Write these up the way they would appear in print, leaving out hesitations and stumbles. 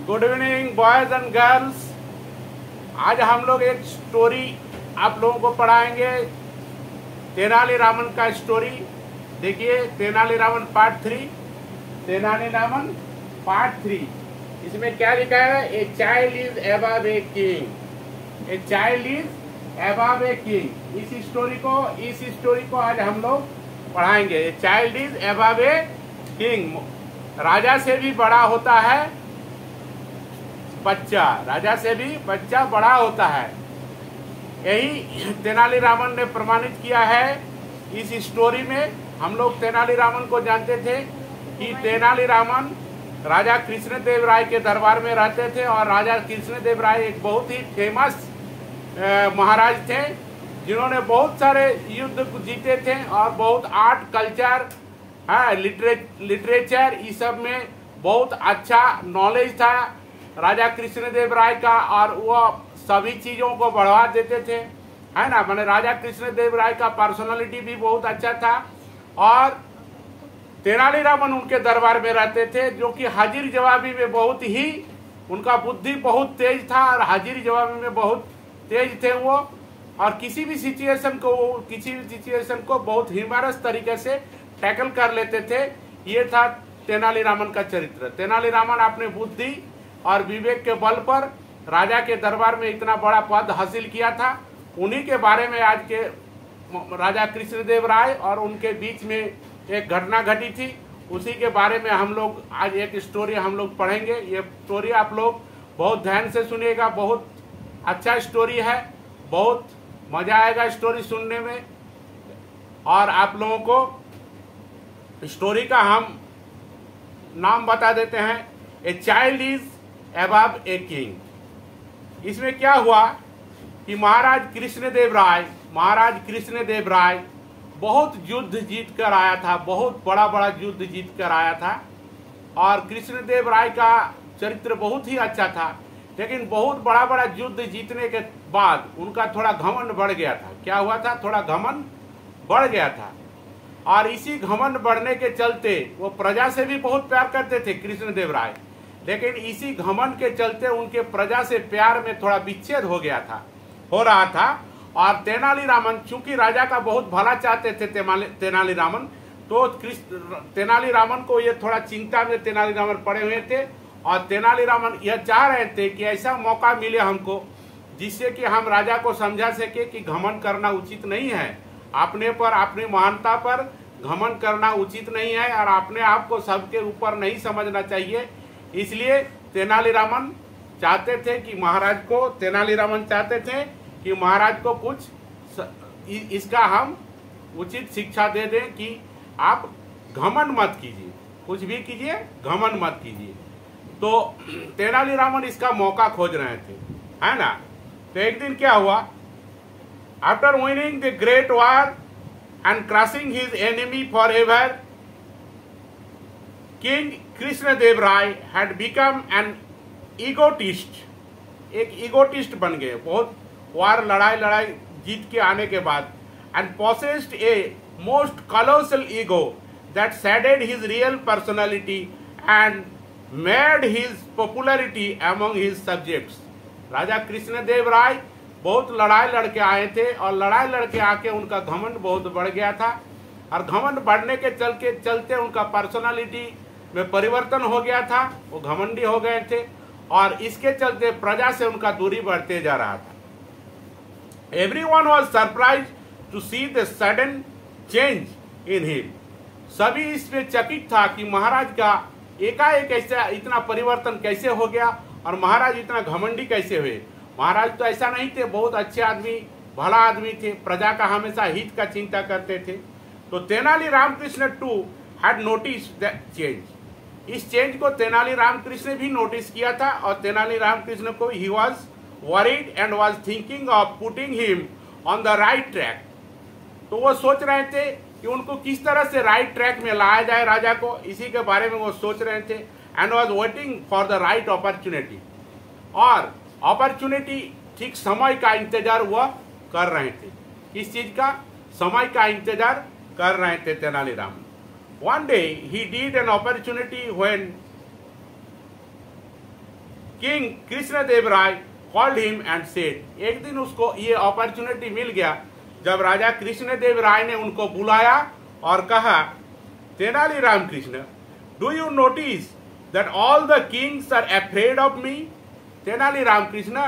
Good evening boys and girls. आज हम लोग एक स्टोरी आप लोगों को पढ़ाएंगे, तेनालीरामन का स्टोरी। देखिए, तेनालीरामन पार्ट 3, तेनालीरामन पार्ट 3। इसमें क्या लिखा है? A child is above a king. A child is above a king. इस स्टोरी को आज हम लोग पढ़ाएंगे। A child is above a king. राजा से भी बड़ा होता है बच्चा, राजा से भी बच्चा बड़ा होता है। यही तेनालीरामन ने प्रमाणित किया है। इस स्टोरी में हम लोग तेनालीरामन को जानते थे कि तेनालीरामन राजा कृष्णदेव राय के दरबार में रहते थे और राजा कृष्णदेव राय एक बहुत ही फेमस महाराज थे, जिन्होंने बहुत सारे युद्ध जीते थे और बहुत आर्ट, कल्चर, लिटरेचर, इस सब में बहुत अच्छा नॉलेज था राजा कृष्णदेव राय का, और वह सभी चीज़ों को बढ़ा देते थे, है ना। मैंने राजा कृष्णदेव राय का पर्सनालिटी भी बहुत अच्छा था और तेनालीरामन उनके दरबार में रहते थे, जो कि हाजिर जवाबी में बहुत ही, उनका बुद्धि बहुत तेज था और हाजिर जवाबी में बहुत तेज थे वो, और किसी भी सिचुएशन को बहुत ह्यूमरस तरीके से टैकल कर लेते थे। ये था तेनालीरामन का चरित्र। तेनालीरामन अपने बुद्धि और विवेक के बल पर राजा के दरबार में इतना बड़ा पद हासिल किया था। उन्हीं के बारे में आज के राजा कृष्णदेव राय और उनके बीच में एक घटना घटी थी, उसी के बारे में हम लोग आज एक स्टोरी हम लोग पढ़ेंगे। ये स्टोरी आप लोग बहुत ध्यान से सुनिएगा। बहुत अच्छा स्टोरी है, बहुत मजा आएगा स्टोरी सुनने में। और आप लोगों को स्टोरी का हम नाम बता देते हैं, ए child is above a king. इसमें क्या हुआ कि महाराज कृष्णदेव राय बहुत युद्ध जीत कर आया था, बहुत बड़ा बड़ा युद्ध जीत कर आया था, और कृष्णदेव राय का चरित्र बहुत ही अच्छा था। लेकिन बहुत बड़ा बड़ा युद्ध जीतने के बाद उनका थोड़ा घमंड बढ़ गया था। क्या हुआ था? थोड़ा घमंड बढ़ गया था, और इसी घमंड बढ़ने के चलते वो प्रजा से भी बहुत प्यार करते थे कृष्णदेव राय, लेकिन इसी घमंड के चलते उनके प्रजा से प्यार में थोड़ा विच्छेद हो रहा था। और तेनालीरामन, चूंकि राजा का बहुत भला चाहते थे तेनालीरामन, तो तेनालीरामन को ये थोड़ा चिंता में तेनालीरामन पड़े हुए थे, और तेनालीरामन यह चाह रहे थे कि ऐसा मौका मिले हमको जिससे कि हम राजा को समझा सके कि घमंड करना उचित नहीं है, अपने पर, अपनी महानता पर घमंड करना उचित नहीं है, और अपने आप को सबके ऊपर नहीं समझना चाहिए। इसलिए तेनालीरामन चाहते थे कि महाराज को कुछ इसका हम उचित शिक्षा दे दें कि आप घमंड मत कीजिए, कुछ भी कीजिए, घमंड मत कीजिए। तो तेनालीरामन इसका मौका खोज रहे थे, है ना। तो एक दिन क्या हुआ, after winning the great war and crushing his enemy for ever, king Krishnadeva Raya had become an egotist. एक ईगोटिस्ट बन गए बहुत वार, लड़ाई जीत के आने के बाद, and possessed a most colossal ego that shaded his real personality and made his popularity among his subjects. राजा कृष्णदेव राय बहुत लड़ाई लड़के आए थे, और लड़ाई लड़के आके उनका घमंड बहुत बढ़ गया था, और घमंड बढ़ने के चलते उनका पर्सनालिटी में परिवर्तन हो गया था, वो घमंडी हो गए थे, और इसके चलते प्रजा से उनका दूरी बढ़ते जा रहा था। Everyone was surprised to see the sudden change in him. सभी इसमें चकित था कि महाराज का एकाएक ऐसा इतना परिवर्तन कैसे हो गया, और महाराज इतना घमंडी कैसे हुए। महाराज तो ऐसा नहीं थे, बहुत अच्छे आदमी, भला आदमी थे, प्रजा का हमेशा हित का चिंता करते थे। तो Tenali Ramakrishna too had notice the change. इस चेंज को तेनाली रामकृष्ण भी नोटिस किया था, और तेनाली रामकृष्ण को he was worried and was thinking of putting him on the right track. तो वो सोच रहे थे कि उनको किस तरह से राइट ट्रैक में लाया जाए राजा को, इसी के बारे में वो सोच रहे थे। And was waiting for the right opportunity, और अपॉर्चुनिटी ठीक समय का इंतजार वह कर रहे थे। किस चीज का? समय का इंतजार कर रहे थे Tenali Raman. One day he did an opportunity when king Krishnadeva Raya called him and said, एक दिन उसको ये अपॉर्चुनिटी मिल गया जब राजा कृष्णदेव राय ने उनको बुलाया और कहा, Tenali Ramakrishna, do you notice that all the kings are afraid of me? Tenali Ramakrishna,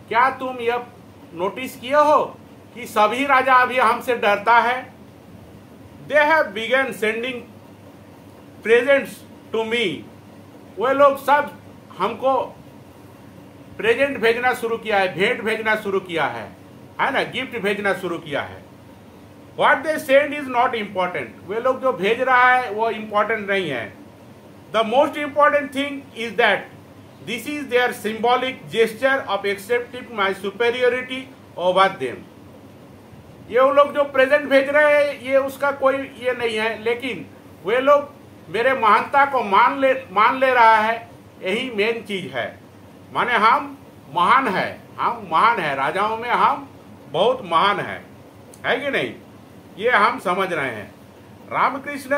क्या तुम यह नोटिस किए हो कि सभी राजा अभी हमसे डरता है? They have begun sending presents to me, वे लोग सब हमको प्रेजेंट भेजना शुरू किया है, भेंट भेजना शुरू किया है ना, गिफ्ट भेजना शुरू किया है। What they send is not important, वे लोग जो भेज रहा है वो इम्पॉर्टेंट नहीं है। The most important thing is that this is their symbolic gesture of accepting my superiority over them. ये वो लोग जो प्रेजेंट भेज रहे हैं ये उसका कोई ये नहीं है, लेकिन वे लोग मेरे महानता को मान ले रहा है, यही मेन चीज है। माने हम महान है, राजाओं में हम बहुत महान है कि नहीं, ये हम समझ रहे हैं। Ramakrishna,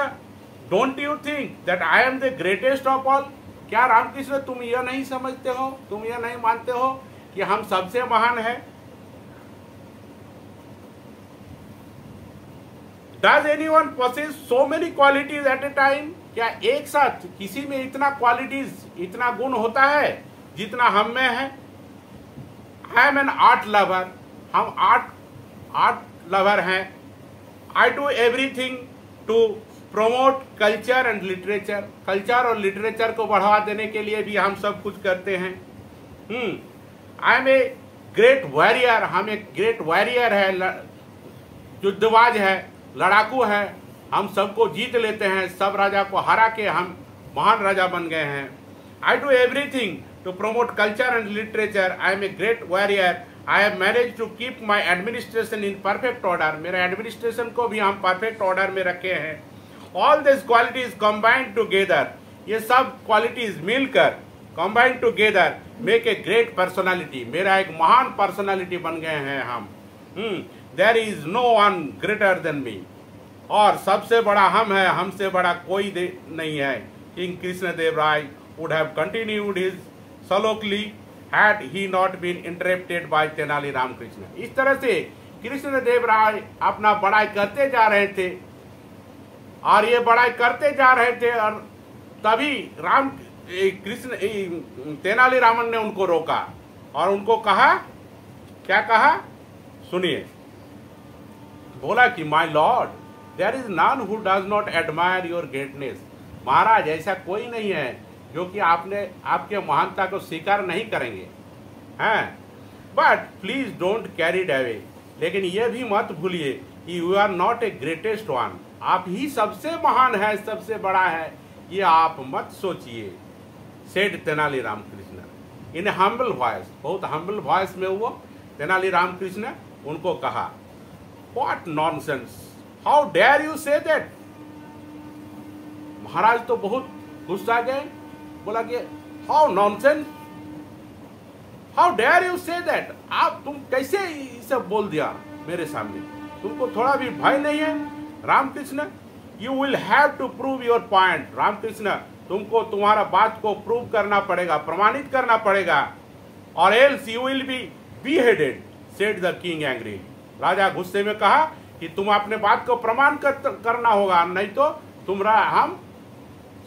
don't you think that I am the greatest of all? क्या रामकृष्ण तुम यह नहीं समझते हो, तुम यह नहीं मानते हो कि हम सबसे महान है? Does anyone possess so many qualities at a time? क्या एक साथ किसी में इतना क्वालिटीज, इतना गुण होता है जितना हम में है? I am an art lover, हम आर्ट लवर हैं। I do everything to promote culture and literature, culture और लिटरेचर को बढ़ावा देने के लिए भी हम सब कुछ करते हैं। I am a great warrior, हम एक ग्रेट वॉरियर है, युद्धबाज है, लड़ाकू है, हम सबको जीत लेते हैं, सब राजा को हरा के हम महान राजा बन गए हैं। I do everything to promote culture and literature. I am a great warrior. I have managed to keep my administration in perfect order. मेरे एडमिनिस्ट्रेशन को भी हम परफेक्ट ऑर्डर में रखे हैं। All these qualities combined together, ये सब qualities मिलकर combined together make a great personality. मेरा एक महान पर्सनालिटी बन गए हैं हम। There is no one greater than me. और सबसे बड़ा हम है, हमसे बड़ा कोई नहीं है। King Krishnadeva Rai would have continued his soliloquy had he not been interrupted by Tenali Ramakrishna. इस तरह से कृष्णदेव राय अपना बड़ाई करते जा रहे थे और ये बड़ाई करते जा रहे थे, और तभी तेनाली रामन ने उनको रोका और उनको कहा, क्या कहा सुनिए, बोला कि my lord, there is none who does not admire your greatness. महाराज, ऐसा कोई नहीं है जो कि आपके महानता को स्वीकार नहीं करेंगे हैं, but please don't carry it away, लेकिन ये भी मत भूलिए कि you are not a greatest one, आप ही सबसे महान है, सबसे बड़ा है, ये आप मत सोचिए। Said Tenali Ramakrishna in humble voice, बहुत हम्बल वॉइस में वो तेनाली रामकृष्ण उनको कहा, what nonsense, how dare you say that. महाराज तो बहुत गुस्सा गए, बोला कि how nonsense, how dare you say that, आप तुम कैसे ये सब बोल दिया मेरे सामने, तुमको थोड़ा भी भय नहीं है? Ramakrishna, you will have to prove your point. Ramakrishna, तुमको तुम्हारा बात को प्रूव करना पड़ेगा, प्रमाणित करना पड़ेगा, or else you will be beheaded, said the king angry. राजा गुस्से में कहा कि तुम अपने बात को प्रमाण करना होगा, नहीं तो तुम्हारा हम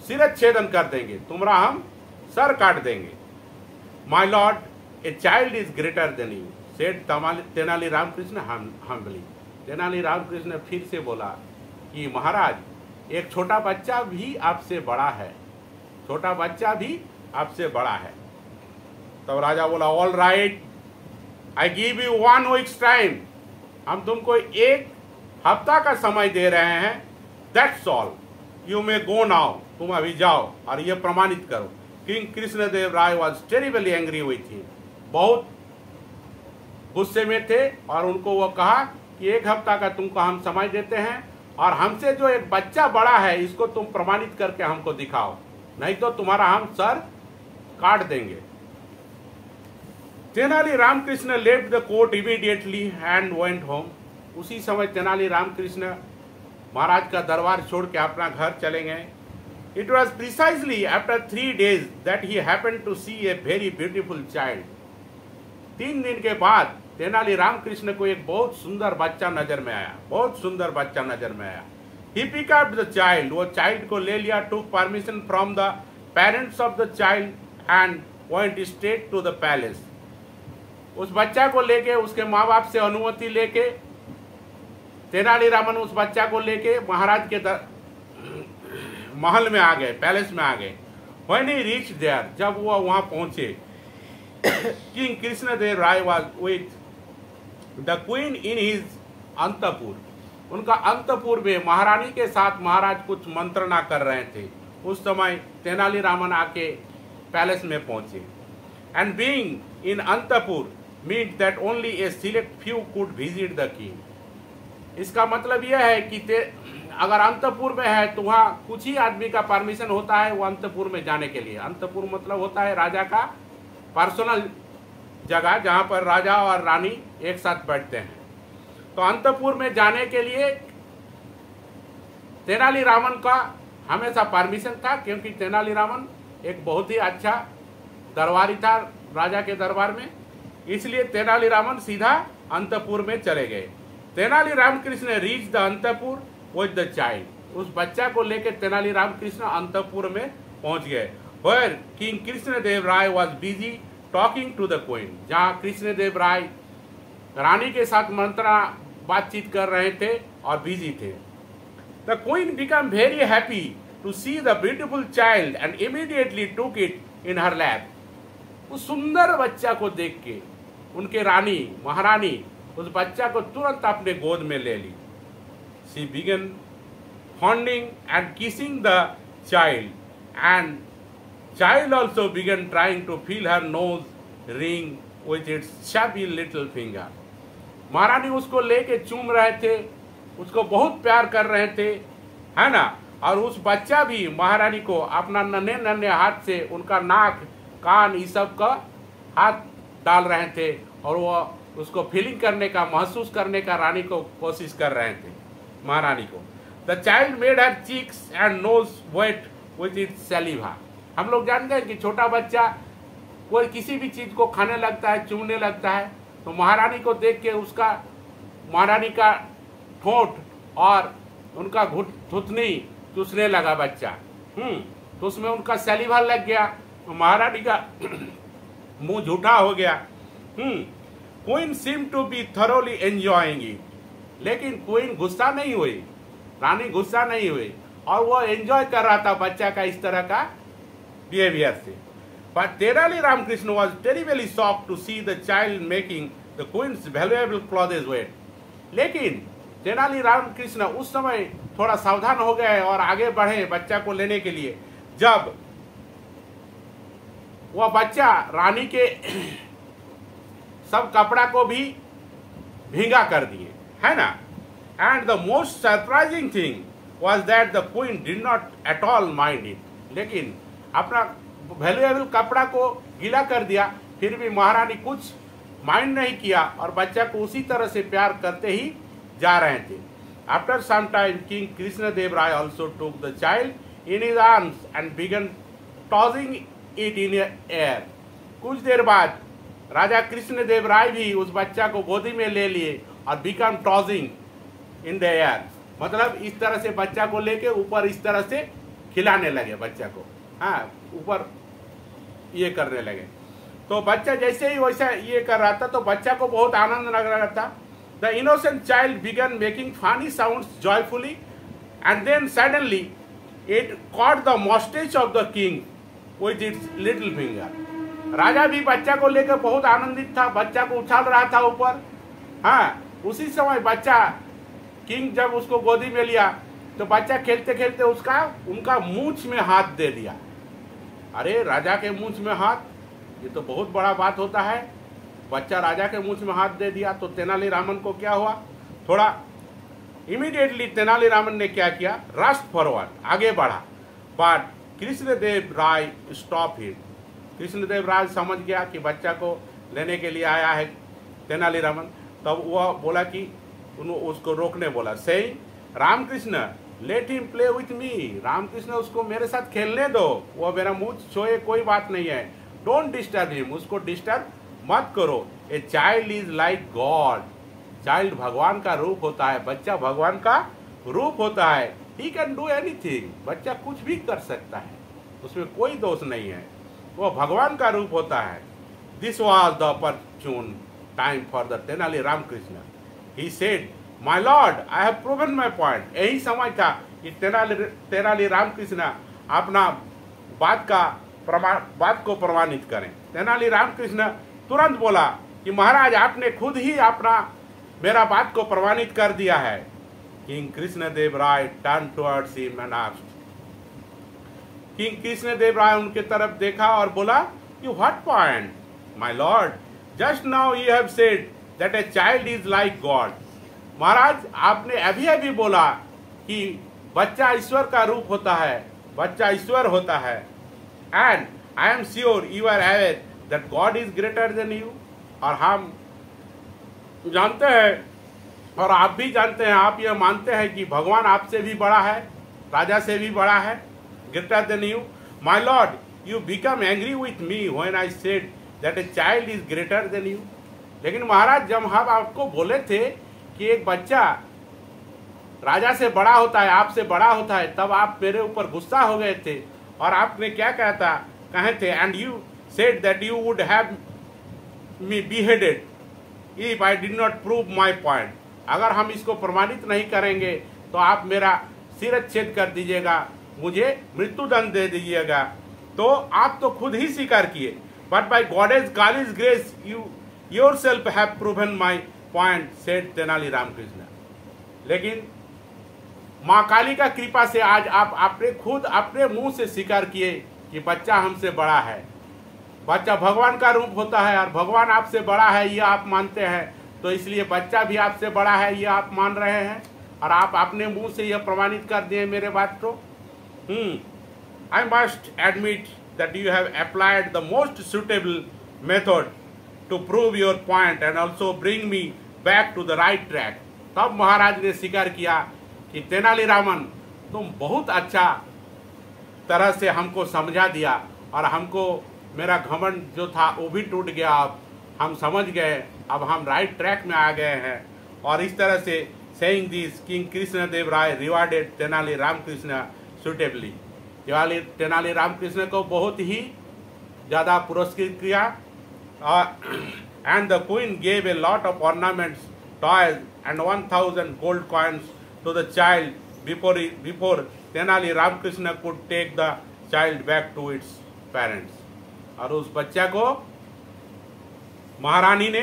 सिरच्छेदन कर देंगे, तुम्हारा हम सर काट देंगे। My lord, a child is greater than you, said Tenali Ramakrishna humbly. Tenali Ramakrishna फिर से बोला कि महाराज, एक छोटा बच्चा भी आपसे बड़ा है, छोटा बच्चा भी आपसे बड़ा है। तब राजा बोला, all right, I give you 1 weeks time, हम तुमको 1 हफ्ता का समय दे रहे हैं, that's all, you may go now, तुम अभी जाओ और ये प्रमाणित करो। King Krishnadeva Raya was terribly angry हुई थी, बहुत गुस्से में थे, और उनको वो कहा कि 1 हफ्ता का तुमको हम समय देते हैं, और हमसे जो एक बच्चा बड़ा है इसको तुम प्रमाणित करके हमको दिखाओ, नहीं तो तुम्हारा हम सर काट देंगे। Tenali Ramakrishna left the court immediately and went home. उसी समय तेनाली रामकृष्ण महाराज का दरबार छोड़ के अपना घर चले गए। It was precisely after 3 days that he happened to see a very beautiful child. 3 दिन के बाद तेनालीराम कृष्ण को एक बहुत सुंदर बच्चा नजर में आया, बहुत सुंदर बच्चा नजर में आया. He picked up the child, वो चाइल्ड को ले लिया, took permission from the parents of the child and went straight to the palace. उस बच्चा को लेके, उसके माँ बाप से अनुमति लेके तेनालीरामन उस बच्चा को लेके महाराज के महल में आ गए, पैलेस में आ गए. When he reached there, जब वो वहां पहुंचे, King Krishnadev Rai was with the queen in his अंतपुर. उनका अंतपुर में महारानी के साथ महाराज कुछ मंत्रणा कर रहे थे. उस समय तेनालीरामन आके पैलेस में पहुंचे. And being in अंतपुर means that only a select few could visit the king. इसका मतलब यह है कि अगर अंतपुर में है तो वहाँ कुछ ही आदमी का परमिशन होता है वो अंतपुर में जाने के लिए. अंतपुर मतलब होता है राजा का पर्सनल जगह जहाँ पर राजा और रानी एक साथ बैठते हैं. तो अंतपुर में जाने के लिए तेनालीरामन का हमेशा परमिशन था, क्योंकि तेनालीरामन एक बहुत ही अच्छा दरबारी था राजा के दरबार में. इसलिए तेनालीरामन सीधा अंतपुर में चले गए. Tenali Ram Krishna reach the antahpur with the child. उस बच्चा को लेकर तेनालीराम कृष्ण अंतपुर में पहुंच गए. Where King Krishnadev Rai was busy talking to the queen. जहाँ कृष्णदेव राय रानी के साथ मंत्रणा बातचीत कर रहे थे और बिजी थे. The queen became very happy to see the beautiful child and immediately took it in her lap. उस सुंदर बच्चा को देख के उनके रानी महारानी उस बच्चा को तुरंत अपने गोद में ले ली. She began fondling and kissing the child, and child also began trying to feel her nose ring with its chubby little finger. महारानी उसको लेके चूम रहे थे, उसको बहुत प्यार कर रहे थे, है ना. और उस बच्चा भी महारानी को अपना नन्हे नन्हे हाथ से उनका नाक कान ये सब का हाथ डाल रहे थे और वो उसको फीलिंग करने का, महसूस करने का रानी को कोशिश कर रहे थे महारानी को. The child made her cheeks and nose wet with its saliva. हम लोग जानते हैं कि छोटा बच्चा कोई किसी भी चीज को खाने लगता है, चूमने लगता है, तो महारानी को देख के उसका महारानी का ठोंठ और उनका थुथनी चूसने लगा बच्चा. तो उसमें उनका सैलिवा लग गया, तो महारानी का मुंह झूठा हो गया. Queen seem to be thoroughly enjoying it. लेकिन क्वीन गुस्सा नहीं हुई, रानी गुस्सा नहीं हुई और वो एंजॉय कर रहा था बच्चा का इस तरह का बिहेवियर से. But Tenali Krishna was terribly shocked to see the child making the queen's valuable clothes wet. लेकिन तेनाली राम कृष्ण उस समय थोड़ा सावधान हो गए और आगे बढ़े बच्चा को लेने के लिए, जब वह बच्चा रानी के सब कपड़ा को भी भींगा कर दिए, है ना. And the most surprising thing was that the queen did not at all mind it. लेकिन अपना वैल्यूएबल कपड़ा को गीला कर दिया, फिर भी महारानी कुछ माइंड नहीं किया और बच्चा को उसी तरह से प्यार करते ही जा रहे थे. After some time king Krishnadeva Raya also took the child in his arms and began tossing it in air. कुछ देर बाद राजा कृष्णदेव राय भी उस बच्चा को गोदी में ले लिए और become tossing in the air. मतलब इस तरह से बच्चा को लेके ऊपर इस तरह से खिलाने लगे बच्चा को, हाँ ऊपर ये करने लगे. तो बच्चा जैसे ही वैसा ये कर रहा था तो बच्चा को बहुत आनंद लग रहा था. The innocent child began making funny sounds joyfully and then suddenly it caught the moustache of the king with its little finger. राजा भी बच्चा को लेकर बहुत आनंदित था, बच्चा को उछाल रहा था ऊपर. हाँ, उसी समय बच्चा किंग जब उसको गोदी में लिया तो बच्चा खेलते खेलते उनका मूंछ में हाथ दे दिया. अरे राजा के मूंछ में हाथ, ये तो बहुत बड़ा बात होता है. बच्चा राजा के मूंछ में हाथ दे दिया तो तेनालीरामन को क्या हुआ, थोड़ा इमीडिएटली तेनालीरामन ने क्या किया, रश फॉरवर्ड, आगे बढ़ा. But Krishnadeva Raya stop him. Krishnadeva Raya समझ गया कि बच्चा को लेने के लिए आया है तेनालीरामन, तब वह बोला कि उसको रोकने बोला. Saying Ramakrishna let him play with me, Ramakrishna उसको मेरे साथ खेलने दो, वो मेरा मुंह छुए कोई बात नहीं है। डोंट डिस्टर्ब हिम, उसको डिस्टर्ब मत करो। ए child is like God, child भगवान का रूप होता है, बच्चा भगवान का रूप होता है। ही कैन डू एनीथिंग, बच्चा कुछ भी कर सकता है, उसमें कोई दोष नहीं है, वो भगवान का रूप होता है। This was the opportune time for the Tenali Ramakrishna. He said, my lord, I have proven my point. यही समय था कि तेनाली रामकृष्ण अपना बात को प्रमाणित करें। तेनाली रामकृष्ण तुरंत बोला कि महाराज आपने खुद ही मेरा बात को प्रमाणित कर दिया है। King Krishnadeva Rai turn towards him and asked, king Krishnadeva Rai उनके तरफ देखा और बोला, you what point my lord, just now you have said that a child is like God. महाराज आपने अभी अभी बोला कि बच्चा ईश्वर का रूप होता है, बच्चा ईश्वर होता है। And I am sure you are aware that God is greater than you. और हम जानते हैं और आप भी जानते हैं, आप यह मानते हैं कि भगवान आपसे भी बड़ा है, राजा से भी बड़ा है, greater than you. My Lord, you become angry with me when I said that a child is greater than you. लेकिन महाराज जब हम आपको बोले थे कि एक बच्चा राजा से बड़ा होता है, आपसे बड़ा होता है, तब आप मेरे ऊपर गुस्सा हो गए थे और आपने क्या कहे थे, and you said that you would have me beheaded if I did not prove my point। अगर हम इसको प्रमाणित नहीं करेंगे तो आप मेरा शिरच्छेद कर दीजिएगा, मुझे मृत्युदंड दे दीजिएगा। तो आप तो खुद ही स्वीकार किए, but by goddess Kali's grace you yourself have proven my point, said Tenali Ramakrishna. लेकिन माँ काली का कृपा से आज आप खुद अपने मुंह से स्वीकार किए कि बच्चा हमसे बड़ा है, बच्चा भगवान का रूप होता है और भगवान आपसे बड़ा है, ये आप मानते हैं। तो इसलिए बच्चा भी आपसे बड़ा है, ये आप मान रहे हैं और आप अपने मुंह से यह प्रमाणित कर दिए मेरे बात को। I must admit that you have applied the most suitable method to prove your point and also bring me back to the right track. तब महाराज ने स्वीकार किया कि तेनालीरामन, तुम बहुत अच्छा तरह से हमको समझा दिया और हमको मेरा घमंड जो था वो भी टूट गया। अब हम समझ गए, अब हम राइट ट्रैक में आ गए हैं। और इस तरह से saying this king Krishnadeva Raya rewarded Tenali Ramakrishna suitably. Tenali Ramakrishna को बहुत ही ज़्यादा पुरस्कृत किया। And the queen gave a lot of ornaments, toys and 1000 gold coins to the child before Tenali Ramakrishna could take the child back to its parents. और उस बच्चा को महारानी ने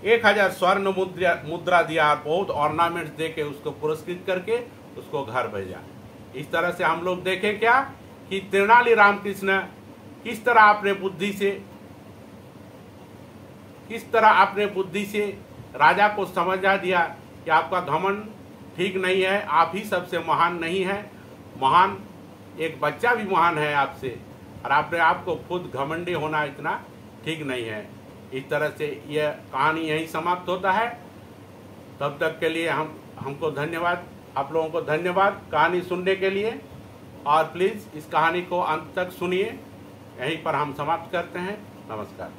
1000 स्वर्ण मुद्रा दिया और बहुत ऑर्नामेंट्स दे के उसको पुरस्कृत करके उसको घर भेजा। इस तरह से हम लोग देखें क्या कि तेनाली रामकृष्ण किस तरह अपने बुद्धि से राजा को समझा दिया कि आपका घमंड ठीक नहीं है, आप ही सबसे महान नहीं है, महान एक बच्चा भी महान है आपसे, और अपने आप को खुद घमंडी होना इतना ठीक नहीं है। इस तरह से यह कहानी यही समाप्त होता है। तब तक के लिए हमको धन्यवाद, आप लोगों को धन्यवाद कहानी सुनने के लिए। और प्लीज़ इस कहानी को अंत तक सुनिए। यहीं पर हम समाप्त करते हैं। नमस्कार।